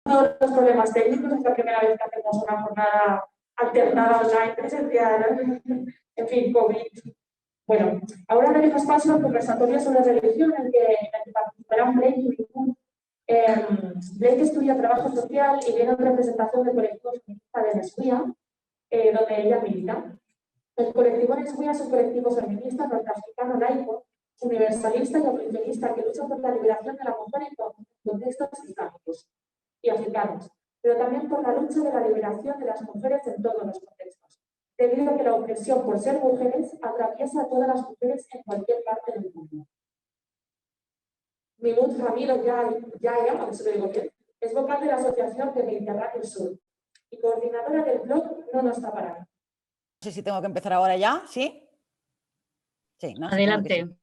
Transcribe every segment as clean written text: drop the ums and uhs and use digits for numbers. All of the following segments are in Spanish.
todos los problemas técnicos, es la primera vez que hacemos una jornada alternada online, presencial, en fin, COVID. Bueno, ahora daremos paso al conversatorio sobre religión en el que participarán Blake y Miku. Blake estudia trabajo social y viene en representación del colectivo feminista de Nesquia, donde ella milita. El colectivo Nesquia es un colectivo feminista norteafricano laico, universalista y abolicionista que lucha por la liberación de la mujer en contextos islámicos y africanos, pero también por la lucha de la liberación de las mujeres en todos los contextos, debido a que la opresión por ser mujeres atraviesa a todas las mujeres en cualquier parte del mundo. Milut Ramiro Yaya, a ver si lo digo bien, es vocal de la Asociación de Mediterráneo Sur y coordinadora del blog No Nos Taparán. No sé si tengo que empezar ahora ya, ¿sí? Sí, ¿no? Adelante. Sí.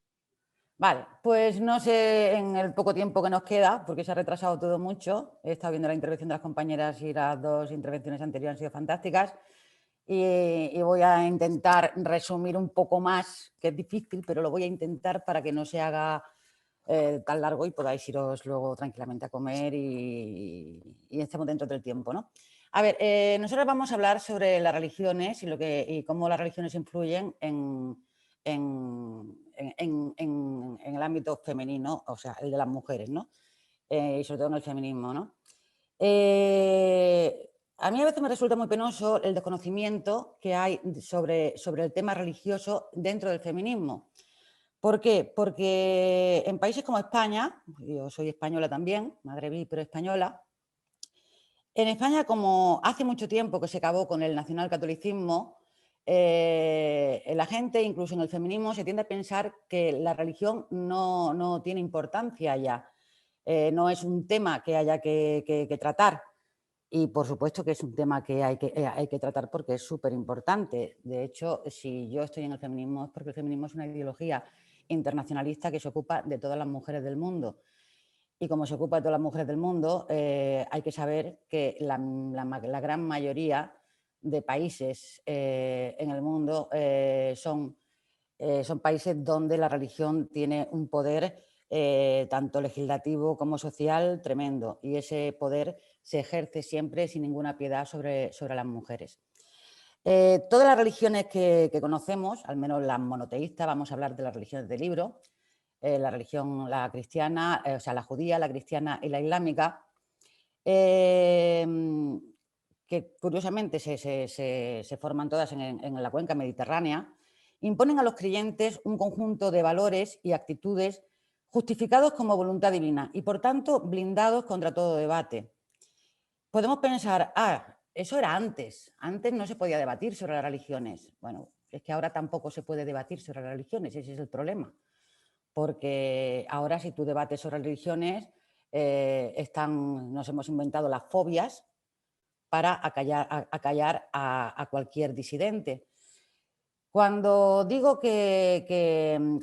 Vale, pues no sé en el poco tiempo que nos queda, porque se ha retrasado todo mucho. He estado viendo la intervención de las compañeras y las dos intervenciones anteriores han sido fantásticas. Y voy a intentar resumir un poco más, que es difícil, pero lo voy a intentar para que no se haga tan largo y podáis iros luego tranquilamente a comer y estemos dentro del tiempo, ¿no? A ver, nosotros vamos a hablar sobre las religiones y cómo las religiones influyen en el ámbito femenino, o sea, el de las mujeres, ¿no? Y sobre todo en el feminismo, ¿no? A mí a veces me resulta muy penoso el desconocimiento que hay sobre el tema religioso dentro del feminismo. ¿Por qué? Porque en países como España, yo soy española también, magrebí pero española, en España, como hace mucho tiempo que se acabó con el nacionalcatolicismo, la gente, incluso en el feminismo, se tiende a pensar que la religión no tiene importancia ya, no es un tema que haya que tratar. Y por supuesto que es un tema que hay que tratar porque es súper importante. De hecho, si yo estoy en el feminismo es porque el feminismo es una ideología internacionalista que se ocupa de todas las mujeres del mundo. Y como se ocupa de todas las mujeres del mundo, hay que saber que la gran mayoría de países en el mundo son países donde la religión tiene un poder tanto legislativo como social tremendo, y ese poder se ejerce siempre sin ninguna piedad sobre las mujeres. Todas las religiones que conocemos, al menos las monoteístas, vamos a hablar de las religiones del libro, la religión, la cristiana, o sea, la judía, la cristiana y la islámica, que curiosamente se forman todas en la cuenca mediterránea, imponen a los creyentes un conjunto de valores y actitudes justificados como voluntad divina y, por tanto, blindados contra todo debate. Podemos pensar, eso era antes no se podía debatir sobre las religiones. Bueno, es que ahora tampoco se puede debatir sobre las religiones, ese es el problema. Porque ahora si tú debates sobre religiones, nos hemos inventado las fobias para acallar a cualquier disidente. Cuando digo que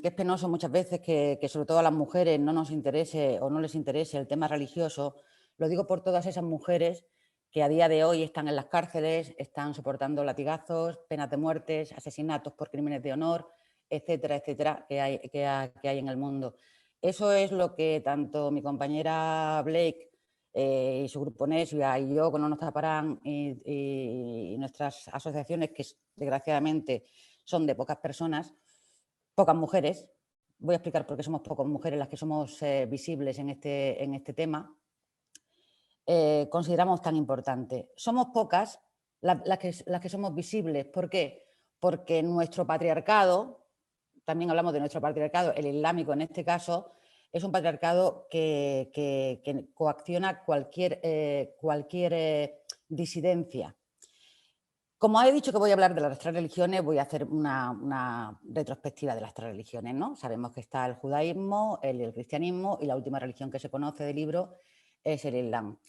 es penoso muchas veces que sobre todo a las mujeres no nos interese o no les interese el tema religioso, lo digo por todas esas mujeres que a día de hoy están en las cárceles, están soportando latigazos, penas de muerte, asesinatos por crímenes de honor, etcétera, etcétera, que hay en el mundo. Eso es lo que tanto mi compañera Blake y su grupo Nesquia y yo, con No Nos Taparán, y nuestras asociaciones, que desgraciadamente son de pocas personas, pocas mujeres. Voy a explicar por qué somos pocas mujeres las que somos visibles en este tema. Consideramos tan importante. Somos pocas las que somos visibles. ¿Por qué? Porque nuestro patriarcado, también hablamos de nuestro patriarcado, el islámico en este caso, es un patriarcado que coacciona cualquier disidencia. Como he dicho que voy a hablar de las tres religiones, voy a hacer una retrospectiva de las tres religiones, ¿no? Sabemos que está el judaísmo, el cristianismo y la última religión que se conoce del libro es el islam.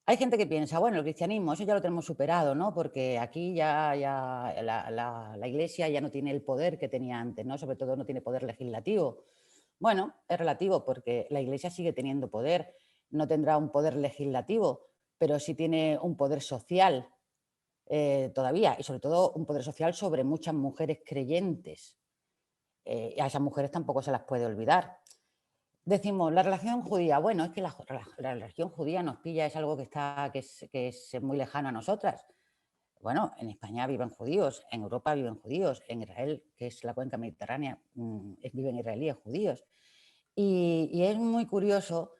Hay gente que piensa, bueno, el cristianismo, eso ya lo tenemos superado, ¿no? Porque aquí ya la Iglesia ya no tiene el poder que tenía antes, ¿no? Sobre todo no tiene poder legislativo. Bueno, es relativo porque la Iglesia sigue teniendo poder, no tendrá un poder legislativo, pero sí tiene un poder social. Todavía, y sobre todo un poder social sobre muchas mujeres creyentes. Y a esas mujeres tampoco se las puede olvidar. decimos, la relación judía, bueno, es que la religión judía nos pilla, es algo que es muy lejano a nosotras. Bueno, en España viven judíos, en Europa viven judíos, en Israel, que es la cuenca mediterránea, viven israelíes judíos. Y es muy curioso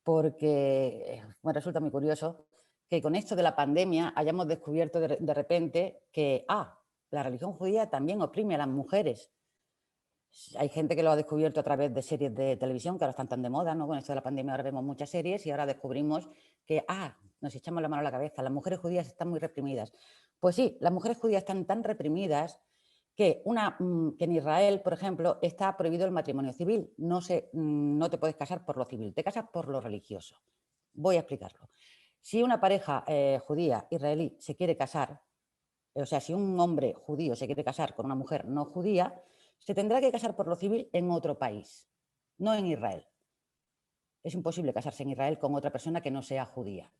porque, bueno, resulta muy curioso que con esto de la pandemia hayamos descubierto de repente que, la religión judía también oprime a las mujeres. Hay gente que lo ha descubierto a través de series de televisión que ahora están tan de moda, ¿no? Con esto de la pandemia ahora vemos muchas series y ahora descubrimos que, nos echamos la mano a la cabeza, las mujeres judías están muy reprimidas. Pues sí, las mujeres judías están tan reprimidas que, que en Israel, por ejemplo, está prohibido el matrimonio civil. No te puedes casar por lo civil, te casas por lo religioso. Voy a explicarlo. Si una pareja judía israelí se quiere casar, o sea, si un hombre judío se quiere casar con una mujer no judía, se tendrá que casar por lo civil en otro país, no en Israel. Es imposible casarse en Israel con otra persona que no sea judía.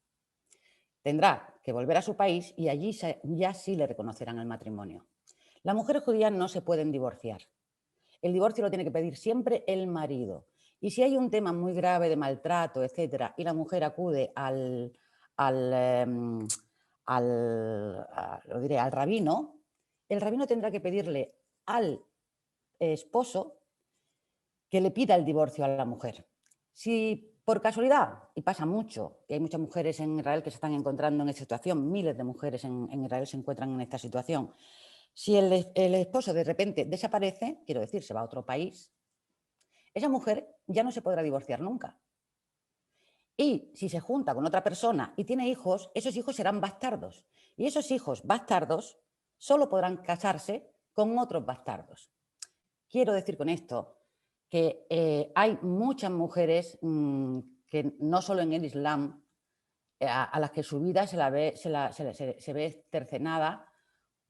Tendrá que volver a su país y allí ya sí le reconocerán el matrimonio. Las mujeres judías no se pueden divorciar. El divorcio lo tiene que pedir siempre el marido. Y si hay un tema muy grave de maltrato, etcétera, y la mujer acude al rabino, el rabino tendrá que pedirle al esposo que le pida el divorcio a la mujer. Si por casualidad, y pasa mucho, y hay muchas mujeres en Israel que se están encontrando en esta situación, miles de mujeres en Israel se encuentran en esta situación, si el esposo de repente desaparece, quiero decir, se va a otro país, esa mujer ya no se podrá divorciar nunca. Y si se junta con otra persona y tiene hijos, esos hijos serán bastardos. Y esos hijos bastardos solo podrán casarse con otros bastardos. Quiero decir con esto que hay muchas mujeres que no solo en el Islam, a las que su vida se ve cercenada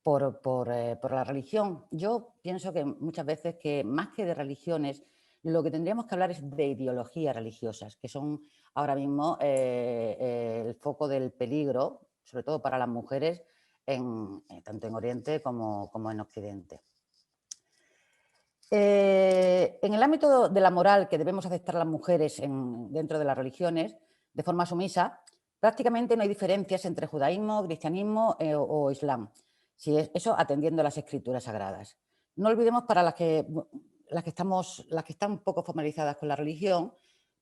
por la religión. Yo pienso que muchas veces que más que de religiones, lo que tendríamos que hablar es de ideologías religiosas, que son ahora mismo el foco del peligro, sobre todo para las mujeres, tanto en Oriente como en Occidente. En el ámbito de la moral que debemos aceptar las mujeres dentro de las religiones, de forma sumisa, prácticamente no hay diferencias entre judaísmo, cristianismo o islam. Si eso atendiendo a las escrituras sagradas. No olvidemos para las que están un poco formalizadas con la religión,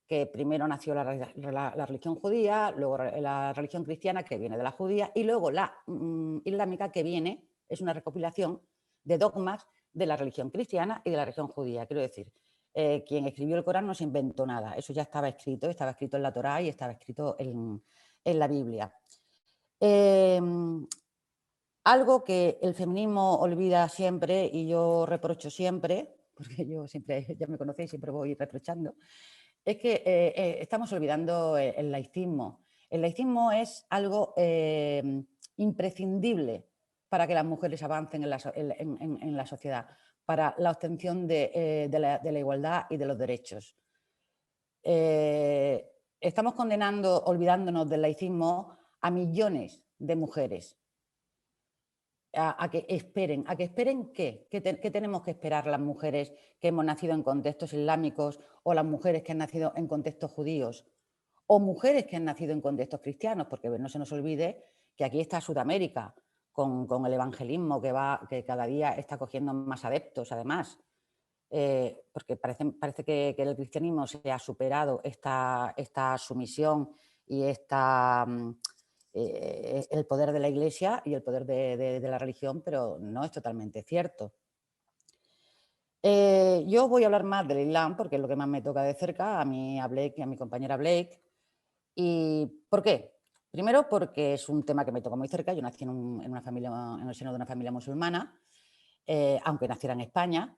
que primero nació la religión judía, luego la religión cristiana que viene de la judía y luego la islámica que es una recopilación de dogmas de la religión cristiana y de la religión judía. Quiero decir, quien escribió el Corán no se inventó nada, eso ya estaba escrito en la Torá y estaba escrito en la Biblia. Algo que el feminismo olvida siempre y yo reprocho siempre, porque yo siempre, ya me conocéis, siempre voy reprochando, es que estamos olvidando el laicismo. El laicismo es algo imprescindible para que las mujeres avancen en la sociedad, para la obtención de la igualdad y de los derechos. Estamos olvidándonos del laicismo a millones de mujeres. A que esperen ¿qué? ¿Qué tenemos que esperar las mujeres que hemos nacido en contextos islámicos o las mujeres que han nacido en contextos judíos o mujeres que han nacido en contextos cristianos? Porque no se nos olvide que aquí está Sudamérica con el evangelismo que cada día está cogiendo más adeptos además, porque parece que el cristianismo se ha superado esta sumisión y el poder de la Iglesia y el poder de la religión, pero no es totalmente cierto. Yo voy a hablar más del Islam porque es lo que más me toca de cerca, a mí, a Blake y a mi compañera Blake. ¿Y por qué? Primero porque es un tema que me toca muy cerca. Yo nací en el seno de una familia musulmana, aunque naciera en España.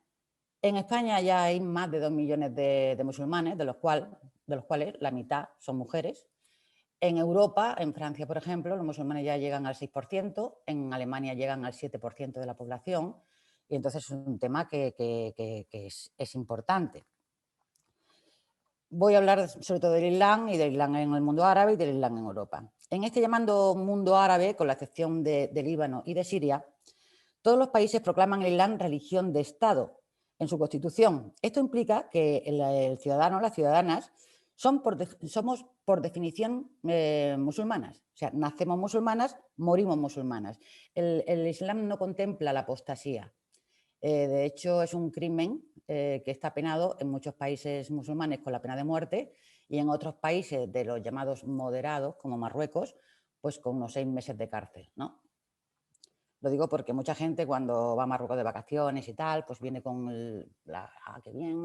En España ya hay más de 2 millones de musulmanes, de los cuales la mitad son mujeres. En Europa, en Francia, por ejemplo, los musulmanes ya llegan al 6%, en Alemania llegan al 7% de la población, y entonces es un tema que es importante. Voy a hablar sobre todo del Islam y del Islam en el mundo árabe y del Islam en Europa. En este llamado mundo árabe, con la excepción de Líbano y de Siria, todos los países proclaman el Islam religión de Estado, en su constitución. Esto implica que el ciudadano, las ciudadanas, somos por definición musulmanas. O sea, nacemos musulmanas, morimos musulmanas. El Islam no contempla la apostasía. De hecho, es un crimen que está penado en muchos países musulmanes con la pena de muerte y en otros países de los llamados moderados, como Marruecos, pues con unos 6 meses de cárcel, ¿no? Lo digo porque mucha gente cuando va a Marruecos de vacaciones y tal, pues viene con qué bien,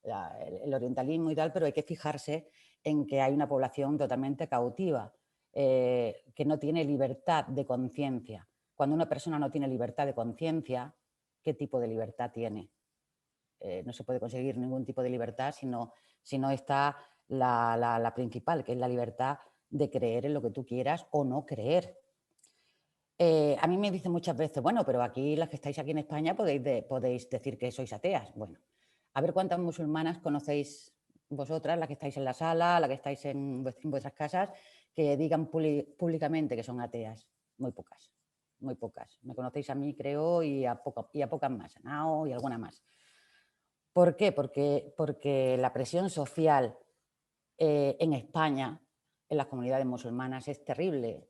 el orientalismo y tal, pero hay que fijarse en que hay una población totalmente cautiva, que no tiene libertad de conciencia. Cuando una persona no tiene libertad de conciencia, ¿qué tipo de libertad tiene? No se puede conseguir ningún tipo de libertad si no está la principal, que es la libertad de creer en lo que tú quieras o no creer. A mí me dicen muchas veces, bueno, pero aquí las que estáis aquí en España podéis decir que sois ateas. Bueno, a ver cuántas musulmanas conocéis vosotras, las que estáis en la sala, las que estáis en vuestras casas, que digan públicamente que son ateas. Muy pocas, muy pocas. Me conocéis a mí, creo, y a pocas más, a Nao y alguna más. ¿Por qué? Porque la presión social en España, en las comunidades musulmanas, es terrible.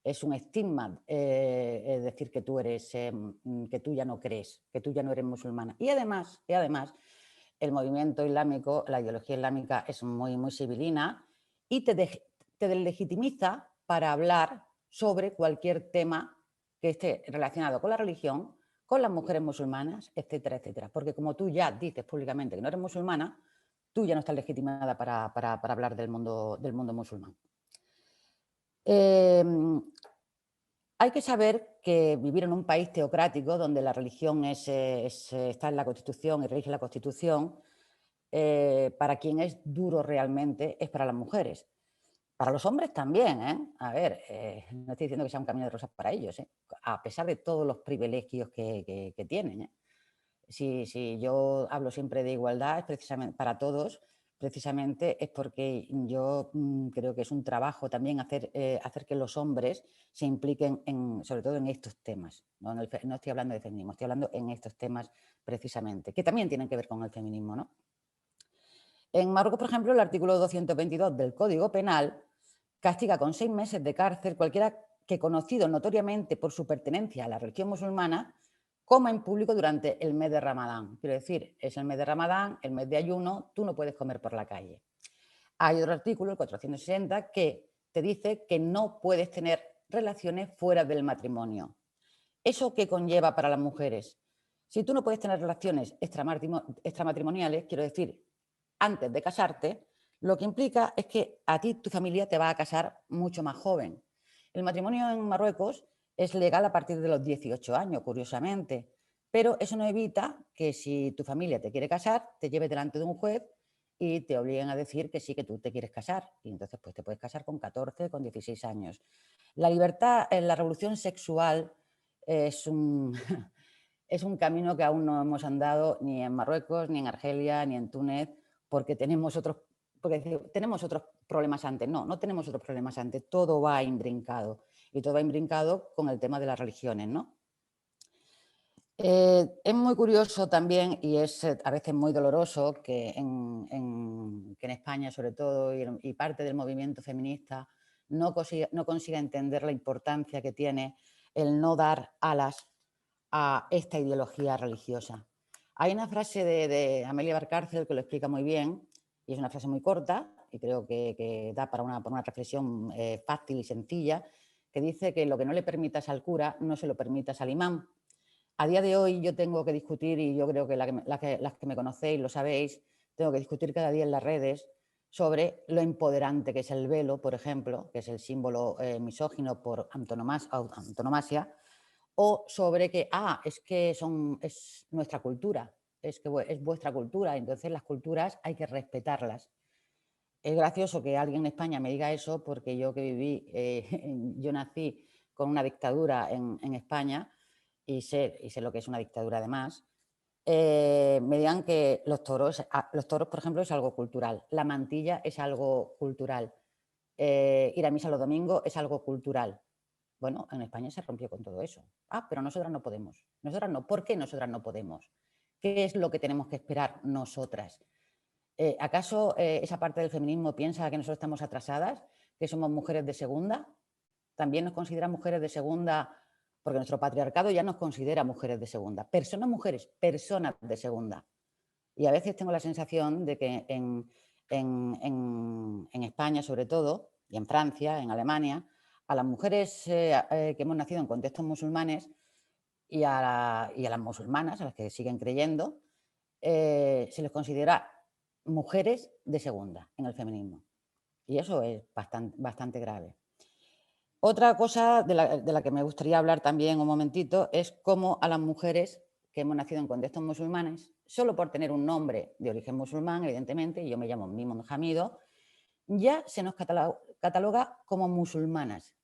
Es un estigma es decir que tú que tú ya no crees, que tú ya no eres musulmana. Y además, el movimiento islámico, la ideología islámica es muy, muy civilina y te deslegitimiza para hablar sobre cualquier tema que esté relacionado con la religión, con las mujeres musulmanas, etcétera, etcétera. Porque como tú ya dices públicamente que no eres musulmana, tú ya no estás legitimada para hablar del mundo musulmán. Hay que saber que vivir en un país teocrático donde la religión está en la Constitución y rige la Constitución, para quien es duro realmente es para las mujeres. Para los hombres también, ¿eh? A ver, no estoy diciendo que sea un camino de rosas para ellos, ¿eh? A pesar de todos los privilegios que tienen, ¿eh? Si yo hablo siempre de igualdad, es precisamente para todos, precisamente es porque yo creo que es un trabajo también hacer que los hombres se impliquen sobre todo en estos temas. No estoy hablando de feminismo, estoy hablando en estos temas precisamente, que también tienen que ver con el feminismo, ¿no? En Marruecos, por ejemplo, el artículo 222 del Código Penal castiga con 6 meses de cárcel cualquiera que, conocido notoriamente por su pertenencia a la religión musulmana, coma en público durante el mes de Ramadán. Quiero decir, es el mes de Ramadán, el mes de ayuno, tú no puedes comer por la calle. Hay otro artículo, el 460, que te dice que no puedes tener relaciones fuera del matrimonio. ¿Eso qué conlleva para las mujeres? Si tú no puedes tener relaciones extramatrimoniales, quiero decir, antes de casarte, lo que implica es que a ti tu familia te va a casar mucho más joven. El matrimonio en Marruecos es legal a partir de los 18 años, curiosamente, pero eso no evita que si tu familia te quiere casar, te lleve delante de un juez y te obliguen a decir que sí, que tú te quieres casar. Y entonces pues te puedes casar con 14, con 16 años. La libertad en la revolución sexual es un, es un camino que aún no hemos andado ni en Marruecos, ni en Argelia, ni en Túnez, porque tenemos otros problemas antes. No tenemos otros problemas antes, todo va imbrincado. Y todo va imbrincado con el tema de las religiones, ¿no? Es muy curioso también y es a veces muy doloroso que en España, sobre todo, y parte del movimiento feminista, no consiga entender la importancia que tiene el no dar alas a esta ideología religiosa. Hay una frase de Amelia Valcárcel que lo explica muy bien y es una frase muy corta y creo que da para una reflexión fácil y sencilla, que dice que lo que no le permitas al cura no se lo permitas al imán. A día de hoy yo tengo que discutir, y yo creo que las que me conocéis lo sabéis, tengo que discutir cada día en las redes sobre lo empoderante que es el velo, por ejemplo, que es el símbolo misógino por antonomasia, o sobre que, es que es nuestra cultura, es que es vuestra cultura, entonces las culturas hay que respetarlas. Es gracioso que alguien en España me diga eso porque yo que viví, yo nací con una dictadura en España y sé lo que es una dictadura además, me digan que los toros, por ejemplo, es algo cultural, la mantilla es algo cultural, ir a misa los domingos es algo cultural. Bueno, en España se rompió con todo eso. Pero nosotras no podemos. Nosotras no. ¿Por qué nosotras no podemos? ¿Qué es lo que tenemos que esperar nosotras? ¿Acaso esa parte del feminismo piensa que nosotros estamos atrasadas, que somos mujeres de segunda? También nos consideran mujeres de segunda, porque nuestro patriarcado ya nos considera mujeres de segunda. Personas mujeres, personas de segunda. Y a veces tengo la sensación de que en España, sobre todo, y en Francia, en Alemania, a las mujeres que hemos nacido en contextos musulmanes y a las musulmanas, a las que siguen creyendo, se les considera mujeres de segunda en el feminismo. Y eso es bastante grave. Otra cosa de la que me gustaría hablar también un momentito es cómo a las mujeres que hemos nacido en contextos musulmanes, solo por tener un nombre de origen musulmán, evidentemente, y yo me llamo Mimon Hamido, ya se nos cataloga como musulmanas.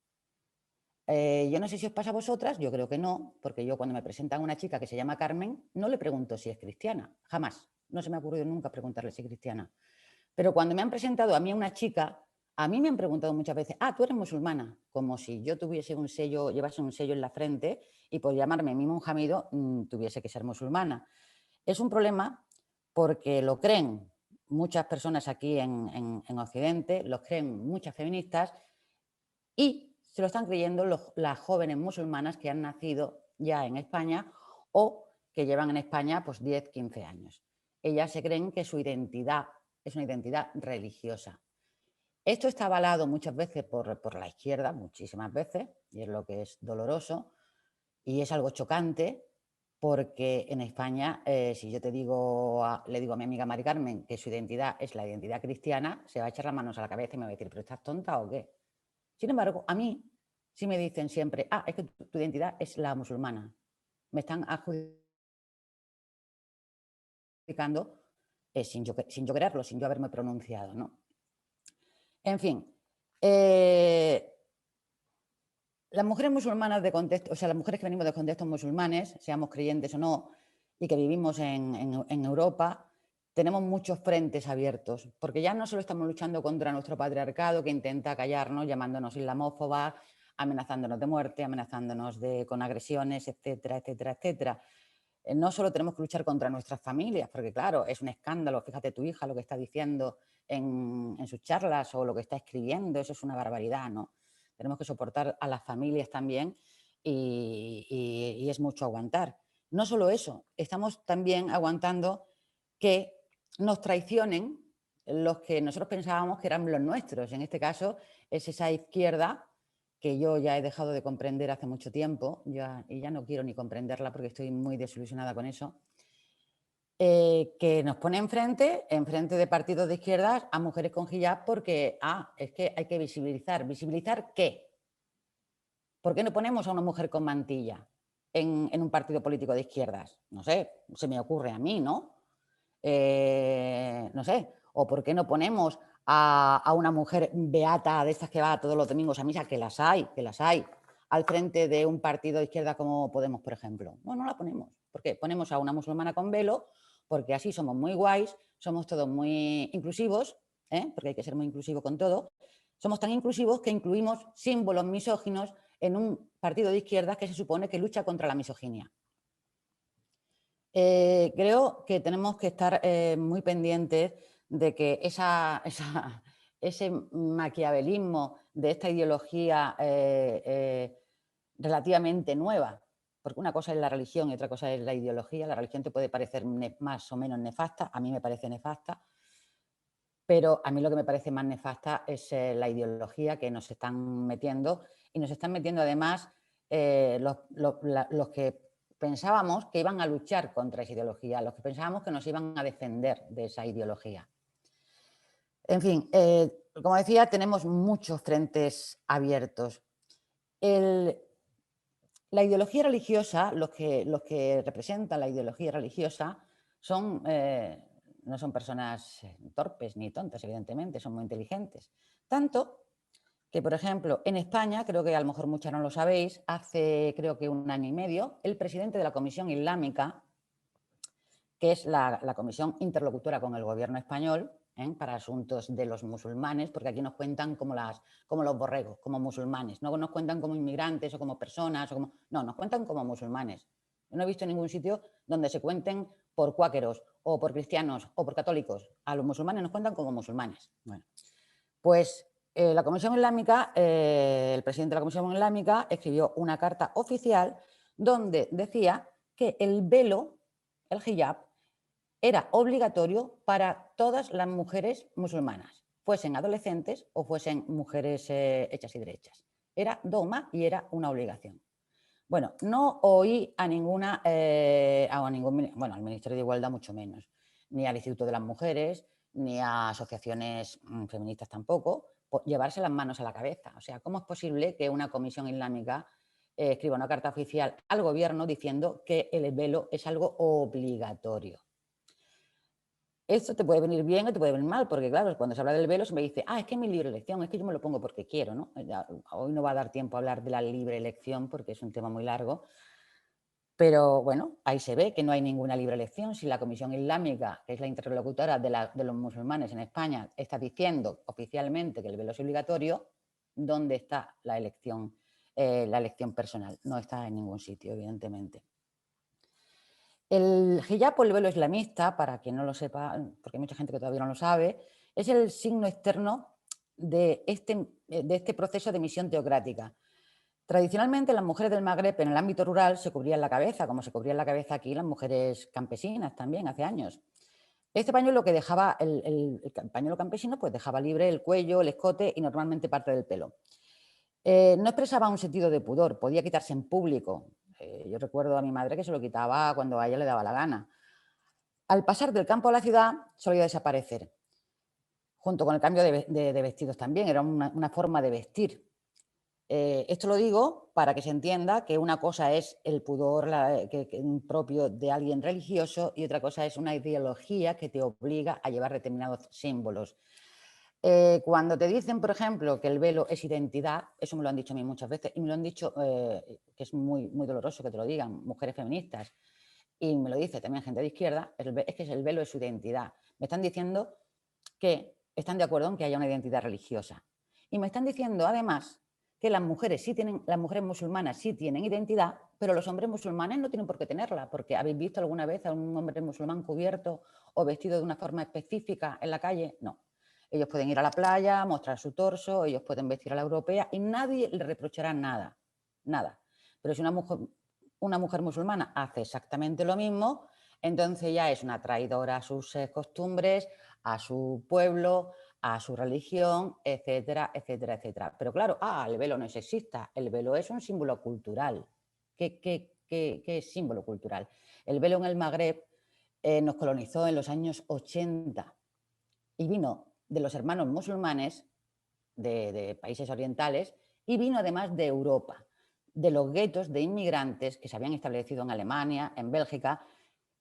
Yo no sé si os pasa a vosotras, yo creo que no, porque yo cuando me presentan a una chica que se llama Carmen, no le pregunto si es cristiana, jamás. No se me ha ocurrido nunca preguntarle si es cristiana. Pero cuando me han presentado a mí una chica, a mí me han preguntado muchas veces, tú eres musulmana, como si yo tuviese un sello, llevase un sello en la frente y por llamarme Mimon Hamido tuviese que ser musulmana. Es un problema porque lo creen muchas personas aquí en Occidente, lo creen muchas feministas y se lo están creyendo las jóvenes musulmanas que han nacido ya en España o que llevan en España pues 10, 15 años. Ellas se creen que su identidad es una identidad religiosa. Esto está avalado muchas veces por la izquierda, muchísimas veces, y es lo que es doloroso, y es algo chocante, porque en España, si yo le digo a mi amiga Mari Carmen que su identidad es la identidad cristiana, se va a echar las manos a la cabeza y me va a decir, ¿pero estás tonta o qué? Sin embargo, a mí sí me dicen siempre, es que tu identidad es la musulmana. Me están adjudicando sin yo quererlo, sin yo haberme pronunciado, ¿no? En fin, las mujeres musulmanas de contexto, o sea, las mujeres que venimos de contextos musulmanes, seamos creyentes o no, y que vivimos en Europa, tenemos muchos frentes abiertos, porque ya no solo estamos luchando contra nuestro patriarcado que intenta callarnos, llamándonos islamófobas, amenazándonos de muerte, amenazándonos con agresiones, etcétera, etcétera, etcétera. No solo tenemos que luchar contra nuestras familias, porque claro, es un escándalo, fíjate tu hija lo que está diciendo en sus charlas o lo que está escribiendo, eso es una barbaridad, ¿no? Tenemos que soportar a las familias también y es mucho aguantar. No solo eso, estamos también aguantando que nos traicionen los que nosotros pensábamos que eran los nuestros. En este caso es esa izquierda que yo ya he dejado de comprender hace mucho tiempo y ya no quiero ni comprenderla porque estoy muy desilusionada con eso, que nos pone enfrente de partidos de izquierdas a mujeres con hijab porque, es que hay que visibilizar. ¿Visibilizar qué? ¿Por qué no ponemos a una mujer con mantilla en un partido político de izquierdas? No sé, se me ocurre a mí, ¿no? No sé, o por qué no ponemos a una mujer beata de estas que va todos los domingos a misa, que las hay, al frente de un partido de izquierda como Podemos, por ejemplo. No la ponemos. ¿Por qué? Ponemos a una musulmana con velo, porque así somos muy guays, somos todos muy inclusivos, porque hay que ser muy inclusivo con todo. Somos tan inclusivos que incluimos símbolos misóginos en un partido de izquierdas que se supone que lucha contra la misoginia. Creo que tenemos que estar muy pendientes de que ese maquiavelismo de esta ideología relativamente nueva, porque una cosa es la religión y otra cosa es la ideología. La religión te puede parecer más o menos nefasta, a mí me parece nefasta, pero a mí lo que me parece más nefasta es la ideología que nos están metiendo, y nos están metiendo además los que pensábamos que iban a luchar contra esa ideología, los que pensábamos que nos iban a defender de esa ideología. En fin, como decía, tenemos muchos frentes abiertos. La ideología religiosa, los que representan la ideología religiosa no son personas torpes ni tontas, evidentemente, son muy inteligentes. Tanto que, por ejemplo, en España, creo que a lo mejor muchas no lo sabéis, hace creo que 1 año y medio, el presidente de la Comisión Islámica, que es la comisión interlocutora con el gobierno español para asuntos de los musulmanes, porque aquí nos cuentan como los borregos, como musulmanes, no nos cuentan como inmigrantes o como personas, no, nos cuentan como musulmanes. No he visto en ningún sitio donde se cuenten por cuáqueros o por cristianos o por católicos. A los musulmanes nos cuentan como musulmanes. Bueno, pues la Comisión Islámica, el presidente de la Comisión Islámica escribió una carta oficial donde decía que el velo, el hijab, era obligatorio para todas las mujeres musulmanas, fuesen adolescentes o fuesen mujeres hechas y derechas. Era dogma y era una obligación. Bueno, no oí a ninguna, bueno, al Ministerio de Igualdad mucho menos, ni al Instituto de las Mujeres, ni a asociaciones feministas tampoco, llevarse las manos a la cabeza. O sea, ¿cómo es posible que una comisión islámica escriba una carta oficial al gobierno diciendo que el velo es algo obligatorio? Esto te puede venir bien o te puede venir mal, porque claro, cuando se habla del velo se me dice, es que es mi libre elección, es que yo me lo pongo porque quiero, ¿no? Hoy no va a dar tiempo a hablar de la libre elección porque es un tema muy largo, pero bueno, ahí se ve que no hay ninguna libre elección. Si la Comisión Islámica, que es la interlocutora de los musulmanes en España, está diciendo oficialmente que el velo es obligatorio, ¿dónde está la elección personal? No está en ningún sitio, evidentemente. El hijab o el velo islamista, para quien no lo sepa, porque hay mucha gente que todavía no lo sabe, es el signo externo de este proceso de misión teocrática. Tradicionalmente las mujeres del Magreb en el ámbito rural se cubrían la cabeza, como se cubrían la cabeza aquí las mujeres campesinas también hace años. Este pañuelo que dejaba, el pañuelo campesino, pues dejaba libre el cuello, el escote y normalmente parte del pelo. No expresaba un sentido de pudor, podía quitarse en público. Yo recuerdo a mi madre que se lo quitaba cuando a ella le daba la gana. Al pasar del campo a la ciudad solía desaparecer, junto con el cambio de vestidos también, era una forma de vestir. Esto lo digo para que se entienda que una cosa es el pudor propio de alguien religioso y otra cosa es una ideología que te obliga a llevar determinados símbolos. Cuando te dicen, por ejemplo, que el velo es identidad, eso me lo han dicho a mí muchas veces y me lo han dicho, que es muy, muy doloroso que te lo digan, mujeres feministas, y me lo dice también gente de izquierda, es que el velo es su identidad. Me están diciendo que están de acuerdo en que haya una identidad religiosa. Y me están diciendo, además, que las mujeres musulmanas sí tienen identidad, pero los hombres musulmanes no tienen por qué tenerla, porque ¿habéis visto alguna vez a un hombre musulmán cubierto o vestido de una forma específica en la calle? No. Ellos pueden ir a la playa, mostrar su torso, ellos pueden vestir a la europea y nadie le reprochará nada, nada. Pero si una mujer musulmana hace exactamente lo mismo, entonces ya es una traidora a sus costumbres, a su pueblo, a su religión, etcétera, etcétera, etcétera. Pero claro, el velo no es sexista, el velo es un símbolo cultural. ¿Qué es símbolo cultural? El velo en el Magreb nos colonizó en los años 80 y vino de los hermanos musulmanes de países orientales y vino además de Europa, de los guetos de inmigrantes que se habían establecido en Alemania, en Bélgica,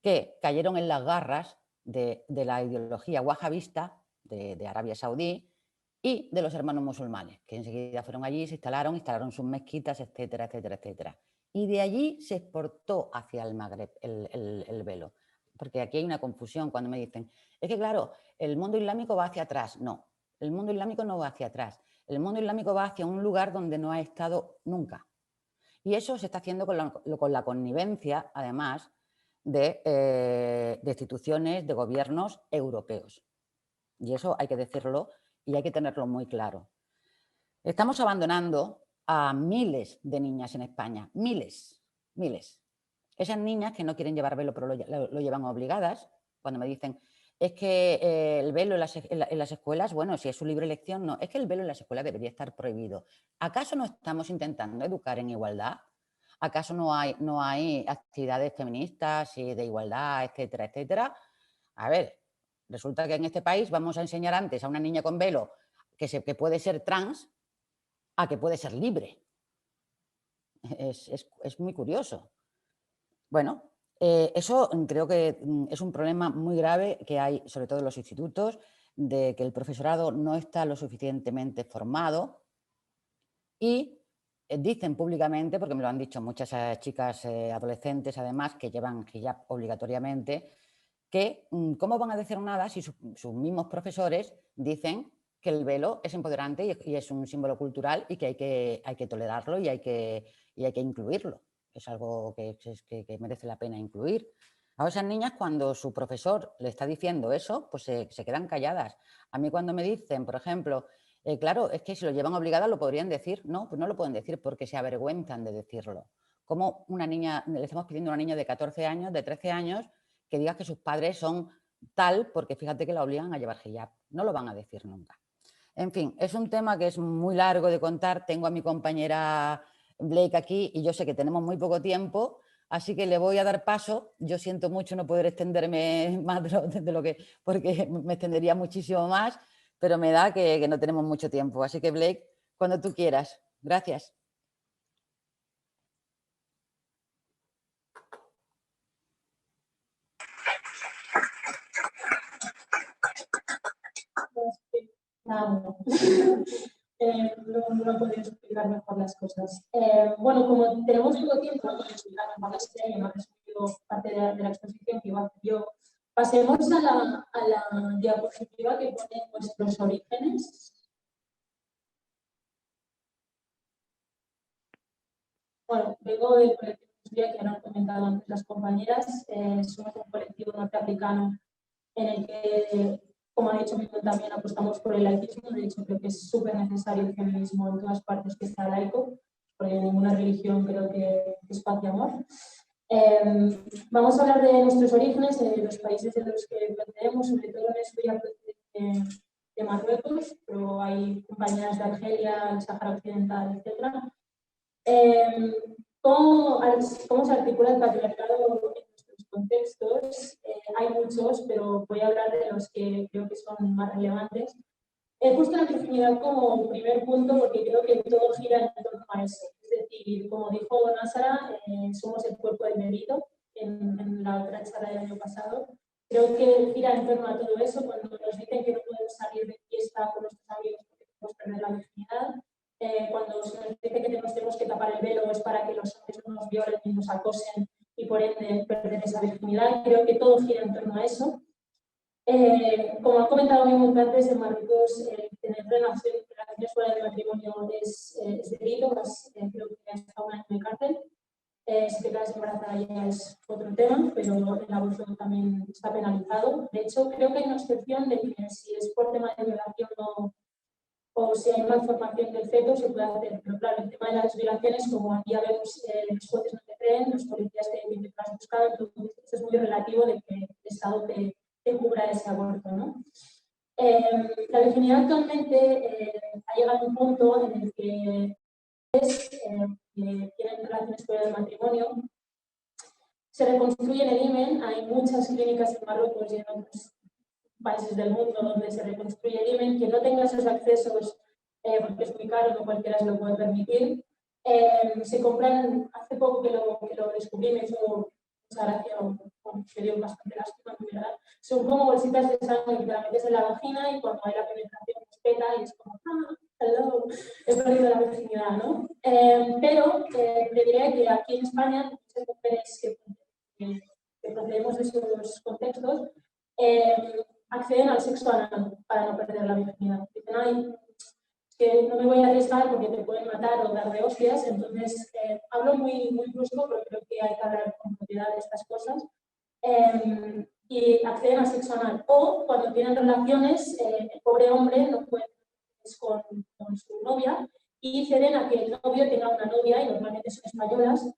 que cayeron en las garras de la ideología wahabista de Arabia Saudí y de los hermanos musulmanes, que enseguida fueron allí, se instalaron sus mezquitas, etcétera, etcétera, etcétera. Y de allí se exportó hacia el Magreb el velo. Porque aquí hay una confusión cuando me dicen, es que claro, el mundo islámico va hacia atrás. No, el mundo islámico no va hacia atrás. El mundo islámico va hacia un lugar donde no ha estado nunca. Y eso se está haciendo con la connivencia, además, de instituciones, de gobiernos europeos. Y eso hay que decirlo y hay que tenerlo muy claro. Estamos abandonando a miles de niñas en España, miles. Esas niñas que no quieren llevar velo pero lo llevan obligadas, cuando me dicen, es que el velo en las escuelas, bueno, si es su libre elección, no, es que el velo en las escuelas debería estar prohibido. ¿Acaso no estamos intentando educar en igualdad? ¿Acaso no hay actividades feministas y de igualdad, etcétera, etcétera? A ver, resulta que en este país vamos a enseñar antes a una niña con velo que puede ser trans a que puede ser libre. Es muy curioso. Bueno, eso creo que es un problema muy grave que hay, sobre todo en los institutos, de que el profesorado no está lo suficientemente formado y dicen públicamente, porque me lo han dicho muchas chicas adolescentes además que llevan hijab obligatoriamente, que cómo van a decir nada si sus mismos profesores dicen que el velo es empoderante y es un símbolo cultural y que hay que tolerarlo y hay que incluirlo. es algo que merece la pena incluir. A esas niñas, cuando su profesor le está diciendo eso, pues se quedan calladas. A mí cuando me dicen, por ejemplo, claro, es que si lo llevan obligadas lo podrían decir. No, pues no lo pueden decir porque se avergüenzan de decirlo. Como una niña, le estamos pidiendo a una niña de 14 años, de 13 años, que diga que sus padres son tal, porque fíjate que la obligan a llevar hijab. No lo van a decir nunca. En fin, es un tema que es muy largo de contar. Tengo a mi compañera Blake aquí y yo sé que tenemos muy poco tiempo, así que le voy a dar paso. Yo siento mucho no poder extenderme más de lo que, porque me extendería muchísimo más, pero me da que no tenemos mucho tiempo. Así que Blake, cuando tú quieras. Gracias. No podría explicar mejor las cosas. Bueno, como tenemos poco tiempo, no puedo explicar mejor la serie, me ha resumido parte de la exposición que iba a hacer yo. Pasemos a la diapositiva que pone nuestros orígenes. Bueno, vengo del colectivo que han comentado antes las compañeras. Somos un colectivo norteamericano en el que, como ha dicho Miguel, también apostamos por el laicismo. De hecho, creo que es súper necesario el feminismo en todas partes que sea laico, porque ninguna religión creo que es paz y amor. Vamos a hablar de nuestros orígenes, de los países en los que procedemos, sobre todo en España de Marruecos, pero hay compañeras de Argelia, el Sáhara Occidental, etc. ¿Cómo se articula el patriarcado en nuestros contextos? Hay muchos, pero voy a hablar de los que creo que son más relevantes. He puesto la virginidad como primer punto porque creo que todo gira en torno a eso. Es decir, como dijo Násara, somos el cuerpo del delito en la otra charla del año pasado. Creo que gira en torno a todo eso cuando nos dicen que no podemos salir de fiesta con nuestros amigos porque podemos perder la virginidad. Cuando se nos dice que nos tenemos que tapar el velo es para que los hombres no nos violen y nos acosen y por ende perder esa virginidad. Creo que todo gira en torno a eso. Como ha comentado muy antes, en Marruecos tener relaciones fuera del matrimonio es delito, creo que hasta un año de cárcel. Si te quedas embarazada ya es otro tema, pero el aborto también está penalizado. De hecho, creo que hay una excepción de que si es por tema de violación o si hay malformación del feto se puede hacer. Pero claro, el tema de las violaciones, como ya vemos, los jueces no te creen, los policías te dicen que te has buscado, entonces es muy relativo de que el Estado te cubra ese aborto, ¿no? La virginidad actualmente ha llegado a un punto en el que tienen relaciones fuera del matrimonio, se reconstruye en el himen. Hay muchas clínicas en Marruecos y en otros países del mundo donde se reconstruye el himen. Quien no tenga esos accesos, porque es muy caro, no cualquiera se lo puede permitir, se compran, hace poco que lo descubrí, me hizo mucha gracia, me dio bastante lástima, ¿verdad? Son como bolsitas de sangre que la metes en la vagina y cuando hay la penetración pues peta y es como, hello, he perdido la virginidad, ¿no? Pero te diré que aquí en España, muchas mujeres que procedemos de esos contextos, acceden al sexo anal para no perder la virginidad. Dicen, ay, que no me voy a arriesgar porque te pueden matar o dar de hostias, entonces hablo muy brusco, pero creo que hay que hablar con propiedad de estas cosas. Y acceden al sexo anal. O cuando tienen relaciones, el pobre hombre no puede con su novia y ceden a que el novio tenga una novia, y normalmente son españolas,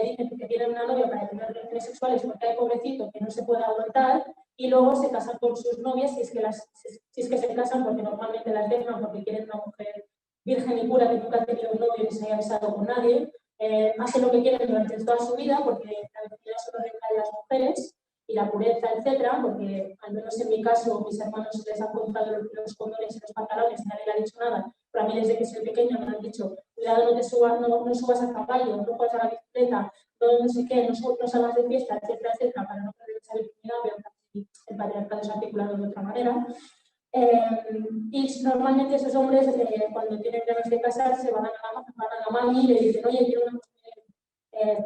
dicen que tienen una novia para tener relaciones sexuales porque hay pobrecito que no se puede aguantar y luego se casan con sus novias si es que se casan, porque normalmente las dejan porque quieren una mujer virgen y pura que nunca ha tenido un novio ni se haya besado con nadie. Hacen lo que quieren durante toda su vida porque la virginidad solo recae en las mujeres y la pureza, etcétera, porque al menos en mi caso mis hermanos les han contado los condones y los pantalones y nadie le ha dicho nada, pero a mí desde que soy pequeña me han dicho cuidado, no subas a caballo, no juegas a la bicicleta, no sé qué, no salgas de fiesta, etcétera, etcétera, para no perder esa virginidad, pero el patriarcado es articulado de otra manera. Y normalmente esos hombres cuando tienen ganas de casarse van a la mami y le dicen, oye, quiero una mujer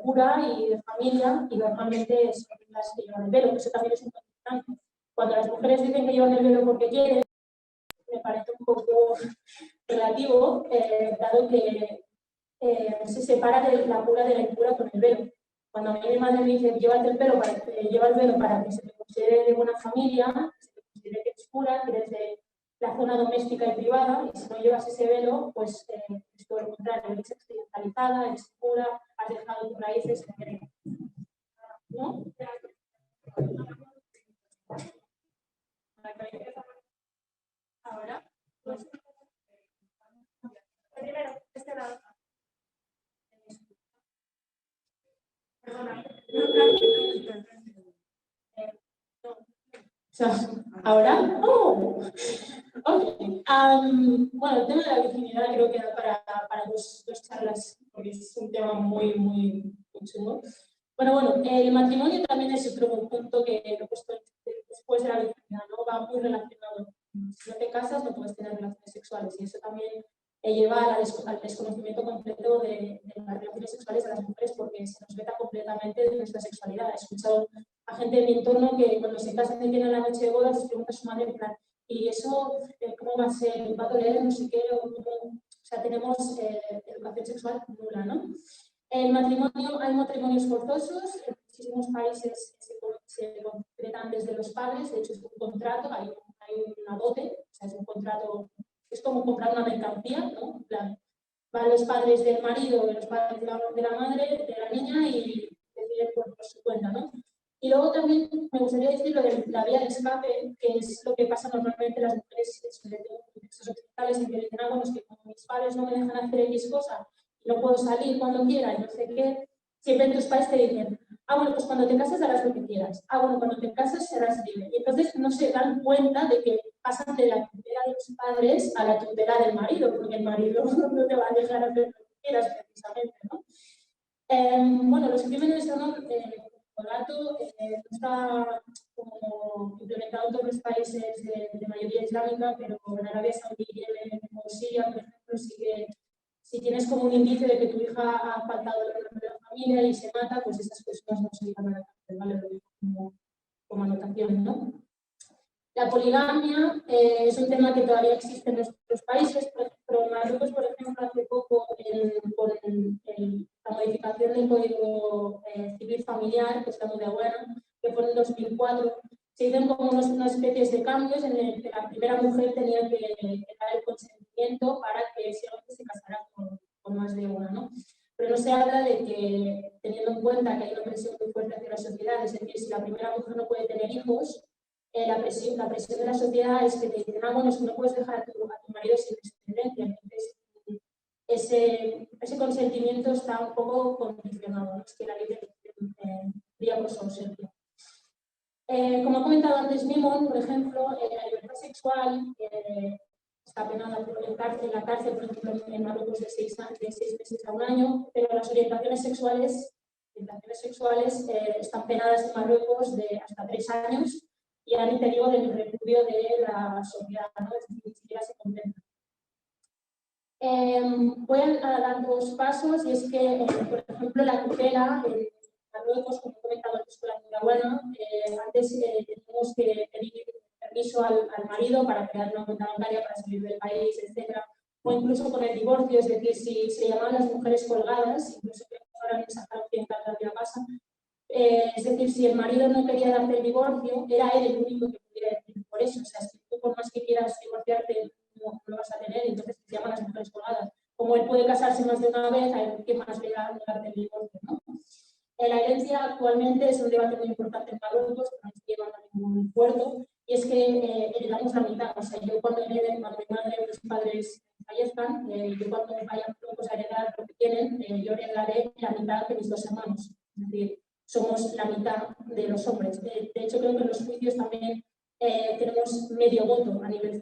pura y de familia, y normalmente son las que llevan el velo, que eso también es importante. Cuando las mujeres dicen que llevan el velo porque quieren, me parece un poco relativo, dado que se separa de la pura de la impura con el velo. Cuando a mí mi madre me dice, lleva el velo para que se te considere de buena familia, se te considere que eres pura, que eres de la zona doméstica y privada, y si no llevas ese velo, pues es todo lo contrario, eres occidentalizada, eres pura, has dejado tus raíces, etc. ¿No? Ahora, pues, primero, este lado. Perdona. ¿Ahora? ¡Oh! Okay. Bueno, el tema de la virginidad creo que da para dos charlas, porque es un tema muy chulo. Bueno, el matrimonio también es otro punto que he puesto después de la virginidad, ¿no? Va muy relacionado. Si no te casas, no puedes tener relaciones sexuales, y eso también lleva al desconocimiento completo de las relaciones sexuales de las mujeres, porque se nos veta completamente de nuestra sexualidad. He escuchado a gente de mi entorno que cuando se casan y tienen la noche de bodas, se pregunta a su madre en plan, ¿y eso cómo va a ser? ¿Va a doler? No sé qué. O sea, tenemos educación sexual nula, ¿no? Hay matrimonios forzosos, en muchísimos países se concretan desde los padres, de hecho es un contrato, hay una dote, o sea, es un contrato, es como comprar una mercancía, ¿no? En plan, van los padres del marido, los padres de la madre, de la niña, y deciden por su cuenta, ¿no? Y luego también me gustaría decir lo de la vía de escape, que es lo que pasa normalmente las mujeres occidentales, en que dicen, bueno, es que como mis padres no me dejan hacer X cosa, no puedo salir cuando quiera y no sé qué, siempre en tus padres te dicen, bueno, pues cuando te cases harás lo que quieras, bueno, cuando te cases serás libre. Y entonces no se dan cuenta de que pasan de la tutela de los padres a la tutela del marido, porque el marido no te va a dejar hacer lo que quieras precisamente, ¿no? Bueno, los crímenes de honor, por dato, no está como implementado en todos los países de mayoría islámica, pero en Arabia Saudí y en Siria, por ejemplo, sí que si tienes como un indicio de que tu hija ha faltado al honor de la familia y se mata, pues esas personas no se llevan a la cárcel, ¿vale? Lo digo como anotación, ¿no? La poligamia es un tema que todavía existe en nuestros países, pero en Marruecos, por ejemplo, hace poco, con la modificación del Código Civil Familiar, que es la muy buena, que fue en 2004, se hicieron como unas especies de cambios en el que la primera mujer tenía que dar el consentimiento para que ese hombre se casara con más de una, ¿no? Pero no se habla de que, teniendo en cuenta que hay una presión muy fuerte hacia la sociedad, es decir, si la primera mujer no puede tener hijos, la presión de la sociedad es que te dicen, bueno, es que no puedes dejar a tu marido sin descendencia. Entonces, ese consentimiento está un poco condicionado, ¿no? Es que la ley brilla por su ausencia. Como ha comentado antes Mimon, por ejemplo, la libertad sexual está penada en la cárcel, por ejemplo, en Marruecos de 6 meses a 1 año, pero las orientaciones sexuales están penadas en Marruecos de hasta 3 años, y al interior del repudio de la sociedad, ¿no? Es decir, ni siquiera se contempla. Voy a dar 2 pasos, y es que, por ejemplo, la tutela en Marruecos, como he comentado antes con la enhorabuena, antes teníamos que pedir permiso al marido para crear una cuenta bancaria para salir del país, etc. O incluso con el divorcio, es decir, si se llamaban las mujeres colgadas, incluso que ahora en esa occidental todavía pasa. Es decir, si el marido no quería darte el divorcio, era él el único que pudiera decir por eso. O sea, si tú por más que quieras divorciarte, no lo vas a tener, entonces se llaman las mujeres colgadas. Como él puede casarse más de una vez, ¿qué más le da darte el divorcio, ¿no? La herencia actualmente es un debate muy importante en Marruecos, que no se lleva a ningún puerto, y es que heredamos la mitad. O sea, yo cuando mi madre o mis padres fallezcan, yo cuando vayan locos a heredar lo que tienen, yo heredaré la mitad de mis 2 hermanos. Es decir, somos la mitad de los hombres. De hecho, creo que en los juicios también tenemos medio voto a nivel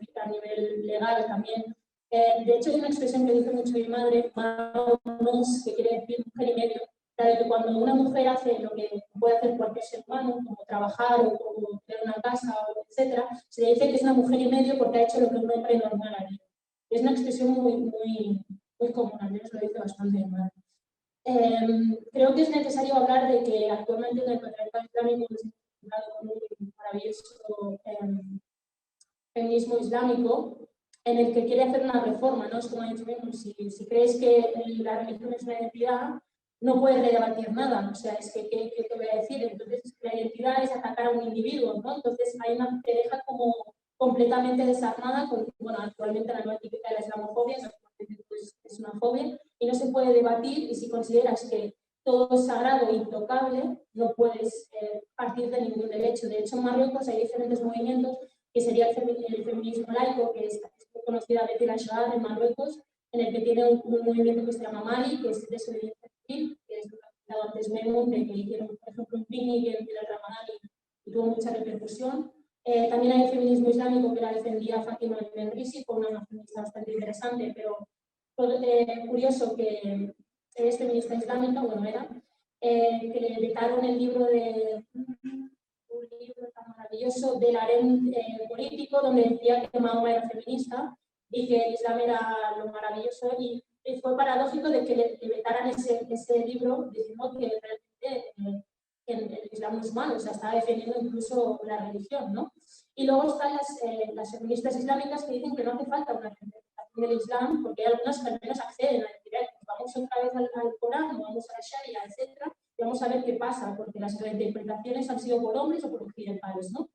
legal también. De hecho, hay una expresión que dice mucho mi madre, manos, que quiere decir mujer y medio, de que cuando una mujer hace lo que puede hacer cualquier ser humano, como trabajar o como tener una casa, etc., se le dice que es una mujer y medio porque ha hecho lo que un hombre normal haría. Es una expresión muy común, al menos lo dice bastante mi madre. Creo que es necesario hablar de que actualmente en el patriarcado islámico hemos encontrado con un maravilloso feminismo islámico, en el que quiere hacer una reforma, ¿no? Es como ha dicho mismo, si crees que la religión es una identidad, no puedes redebatir nada, o sea, es que, ¿qué te voy a decir? Entonces, la identidad es atacar a un individuo, ¿no? Entonces, te deja como completamente desarmada, con, bueno, actualmente la nueva típica de la islamofobia, pues, es una fobia, y no se puede debatir, y si consideras que todo es sagrado e intocable, no puedes partir de ningún derecho. De hecho, en Marruecos hay diferentes movimientos, que sería el feminismo laico, que es muy conocida Betty la Shahar en Marruecos, en el que tiene un movimiento que se llama Mali, que es de desobediencia civil, que es lo que ha comentado antes Memo, de que hicieron, por ejemplo, un picnic en el Ramadán y tuvo mucha repercusión. También hay el feminismo islámico, que la defendía Fátima Ben-Risi, con una feminista bastante interesante, pero curioso que es feminista islámica, bueno, era, que le vetaron el libro de un libro tan maravilloso del harem político, donde decía que Mahoma era feminista y que el Islam era lo maravilloso, y fue paradójico de que le vetaran ese libro, diciendo que realmente el Islam musulmán, o sea, estaba defendiendo incluso la religión, ¿no? Y luego están las feministas islámicas que dicen que no hace falta una interpretación del Islam, porque hay algunas que al menos acceden a decir, vamos otra vez al Corán, vamos a la Sharia, etcétera, y vamos a ver qué pasa, porque las reinterpretaciones han sido por hombres o por occidentales, ¿no?